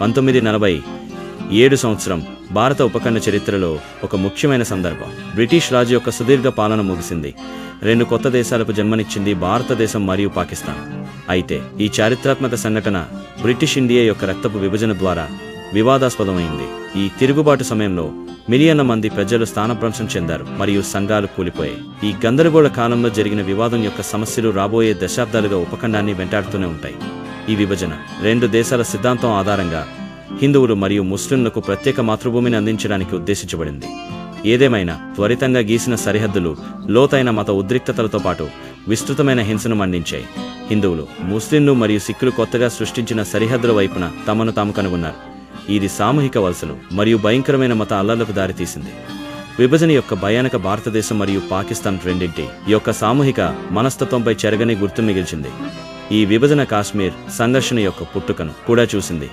1947 సంవత్సరం భారత ఉపఖండ చరిత్రలో ఒక ముఖ్యమైన సందర్భం. బ్రిటిష్ రాజు యొక్క సుదీర్ఘ పాలన ముగిసింది. 2 కొత్త దేశాలకు జన్మనిచ్చింది, భారతదేశం మరియు పాకిస్తాన్. అయితే ఈ చారిత్రాత్మక సంఘటన బ్రిటిష్ ఇండియా యొక్క రక్తపు విభజన ద్వారా వివాదాస్పదమైంది. ఈ తిరుగుబాటు సమయంలో మిలియన్ల మంది ప్రజలు స్థానభ్రంశం చెందారు మరియు సంఘాలు కూలిపోయాయి. ఈ గందరగోళ కాలంలో జరిగిన వివాదం యొక్క సమస్యలు రాబోయే దశాబ్దాలుగా ఉపఖండాన్ని వెంటాడుతూనే ఉంటాయి. ఈ విభజన 2 దేశాల సిద్ధాంతం ఆధారంగా హిందువులు మరియు ముస్లింలకు ప్రత్యేక మాతృభూమిని అందించడానికి ఉద్దేశించబడింది. ఏదేమైనా త్వరితంగా గీసిన సరిహద్దులు లోతైన మత ఉద్రిక్తతలతో పాటు విస్తృతమైన హింసను మండించాయి. హిందువులు, ముస్లింలు మరియు సిక్కులు కొత్తగా సృష్టించిన సరిహద్దుల వైపున తమను తాము కనుగొన్నారు. ఇది సామూహిక వలసలు మరియు భయంకరమైన మత అల్లర్లకు దారితీసింది. విభజన యొక్క భయానక భారతదేశం మరియు పాకిస్తాన్ రెండింటి యొక్క సామూహిక మనస్తత్వంపై చెరగని గుర్తు మిగిల్చింది. ఈ విభజన కాశ్మీర్ సంఘర్షణ యొక్క పుట్టుకను కూడా చూసింది.